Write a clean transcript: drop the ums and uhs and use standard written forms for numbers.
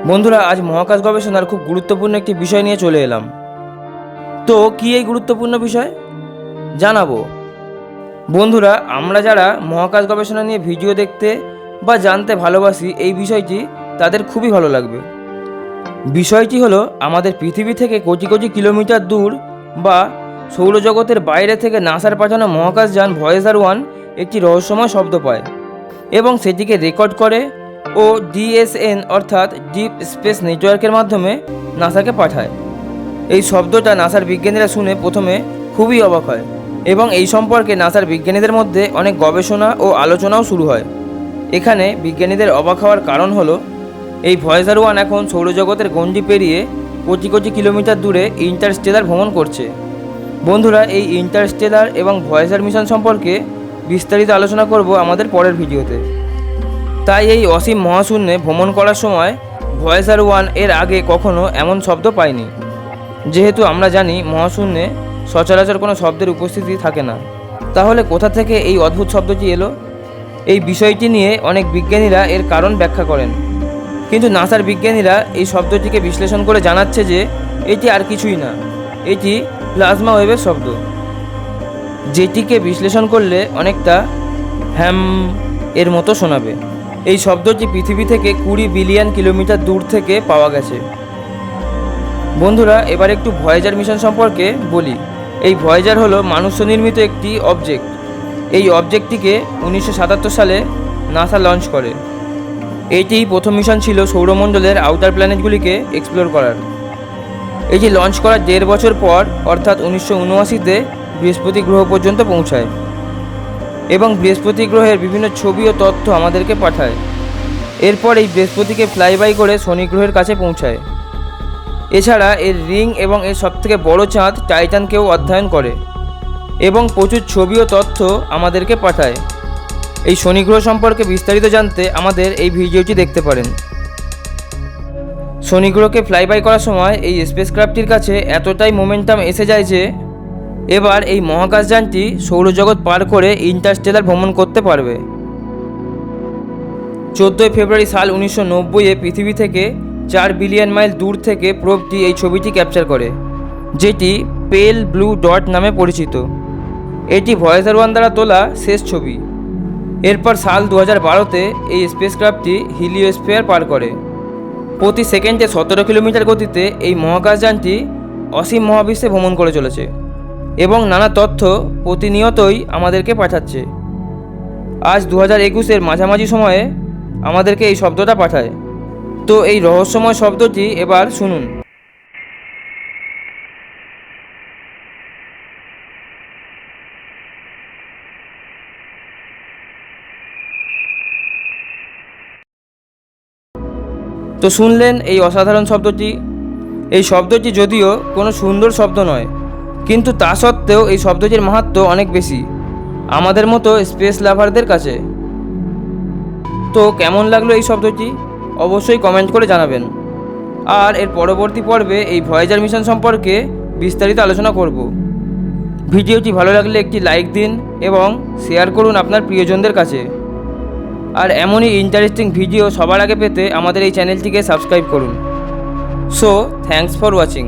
বন্ধুরা, আজ মহাকাশ গবেষণার খুব গুরুত্বপূর্ণ একটি বিষয় নিয়ে চলে এলাম। তো কী এই গুরুত্বপূর্ণ বিষয় জানাবো। বন্ধুরা, আমরা যারা মহাকাশ গবেষণা নিয়ে ভিডিও দেখতে বা জানতে ভালোবাসি, এই বিষয়টি তাদের খুবই ভালো লাগবে। বিষয়টি হলো, আমাদের পৃথিবী থেকে কোটি কোটি কিলোমিটার দূর বা সৌরজগতের বাইরে থেকে নাসার পাঠানো মহাকাশযান ভয়েজার 1 একটি রহস্যময় শব্দ পায় এবং সেটিকে রেকর্ড করে ও ডিএসএন অর্থাৎ ডিপ স্পেস নেটওয়ার্কের মাধ্যমে নাসাকে পাঠায়। এই শব্দটা নাসার বিজ্ঞানীরা শুনে প্রথমে খুবই অবাক হয় এবং এই সম্পর্কে নাসার বিজ্ঞানীদের মধ্যে অনেক গবেষণা ও আলোচনাও শুরু হয়। এখানে বিজ্ঞানীদের অবাক হওয়ার কারণ হলো, এই ভয়েজার 1 এখন সৌরজগতের গণ্ডি পেরিয়ে কোটি কোটি কিলোমিটার দূরে ইন্টারস্টেলার ভ্রমণ করছে। বন্ধুরা, এই ইন্টারস্টেলার এবং ভয়েজার মিশন সম্পর্কে বিস্তারিত আলোচনা করব আমাদের পরের ভিডিওতে। তাই এই অসীম মহাশূন্যে ভ্রমণ করার সময় ভয়েজার 1 এর আগে কখনো এমন শব্দ পায়নি। যেহেতু আমরা জানি মহাশূন্যে সচরাচর কোনো শব্দের উপস্থিতি থাকে না, তাহলে কোথা থেকে এই অদ্ভুত শব্দটি এলো? এই বিষয়টি নিয়ে অনেক বিজ্ঞানীরা এর কারণ ব্যাখ্যা করেন, কিন্তু নাসার বিজ্ঞানীরা এই শব্দটিকে বিশ্লেষণ করে জানাচ্ছে যে এটি আর কিছুই না, এটি প্লাজমা ওয়েভের শব্দ, যেটিকে বিশ্লেষণ করলে অনেকটা হ্যাম এর মতো শোনাবে। এই শব্দটি পৃথিবী থেকে 20 বিলিয়ন কিলোমিটার দূর থেকে পাওয়া গেছে। বন্ধুরা, এবার একটু ভয়েজার মিশন সম্পর্কে বলি। এই ভয়েজার হলো মানুষ নির্মিত একটি অবজেক্ট। এই অবজেক্টটিকে 1977 সালে নাসা লঞ্চ করে। এইটি প্রথম মিশন ছিল সৌরমণ্ডলের আউটার প্ল্যানেটগুলিকে এক্সপ্লোর করার। এটি লঞ্চ করার 1.5 বছর পর অর্থাৎ 1979-তে বৃহস্পতি গ্রহ পর্যন্ত পৌঁছায় এবং বৃহস্পতি গ্রহের বিভিন্ন ছবি ও তথ্য আমাদেরকে পাঠায়। এরপর এই বৃহস্পতিকে ফ্লাইবাই করে শনি গ্রহের কাছে পৌঁছায়। এছাড়া এর রিং এবং এর সবথেকে বড় চাঁদ টাইটানকেও অধ্যয়ন করে এবং প্রচুর ছবি ও তথ্য আমাদেরকে পাঠায়। এই শনি গ্রহ সম্পর্কে বিস্তারিত জানতে আমাদের এই ভিডিওটি দেখতে পারেন। শনি গ্রহকে ফ্লাইবাই করার সময় এই স্পেসক্রাফটটির কাছে এতটাই মোমেন্টাম এসে যায় যে এবার এই মহাকাশযানটি সৌরজগৎ পার করে ইন্টারস্টেলার ভ্রমণ করতে পারবে। 14 ফেব্রুয়ারি সাল 1990-এ পৃথিবী থেকে 4 বিলিয়ন মাইল দূর থেকে প্রোবটি এই ছবিটি ক্যাপচার করে, যেটি পেল ব্লু ডট নামে পরিচিত। এটি ভয়েজার 1 দ্বারা তোলা শেষ ছবি। এরপর সাল 2012-তে এই স্পেসক্রাফটটি হিলিওস্ফিয়ার পার করে। প্রতি সেকেন্ডে 17 কিলোমিটার গতিতে এই মহাকাশযানটি অসীম মহাবিশ্বে ভ্রমণ করে চলেছে এবং নানা তথ্য প্রতিনিয়তই আমাদেরকে পাঠাচ্ছে। আজ 2021-এর মাঝামাঝি সময়ে আমাদেরকে এই শব্দটা পাঠায়। তো এই রহস্যময় শব্দটি এবার শুনুন। তো শুনলেন এই অসাধারণ শব্দটি। এই শব্দটি যদিও কোনো সুন্দর শব্দ নয়, কিন্তু তা সত্ত্বেও এই শব্দটির মাহাত্ম্য অনেক বেশি আমাদের মতো স্পেস লাভারদের কাছে। তো কেমন লাগলো এই শব্দটি অবশ্যই কমেন্ট করে জানাবেন। আর এর পরবর্তী পর্বে এই ভয়েজার মিশন সম্পর্কে বিস্তারিত আলোচনা করব। ভিডিওটি ভালো লাগলে একটি লাইক দিন এবং শেয়ার করুন আপনার প্রিয়জনদের কাছে। আর এমনই ইন্টারেস্টিং ভিডিও সবার আগে পেতে আমাদের এই চ্যানেলটিকে সাবস্ক্রাইব করুন। So thanks for watching.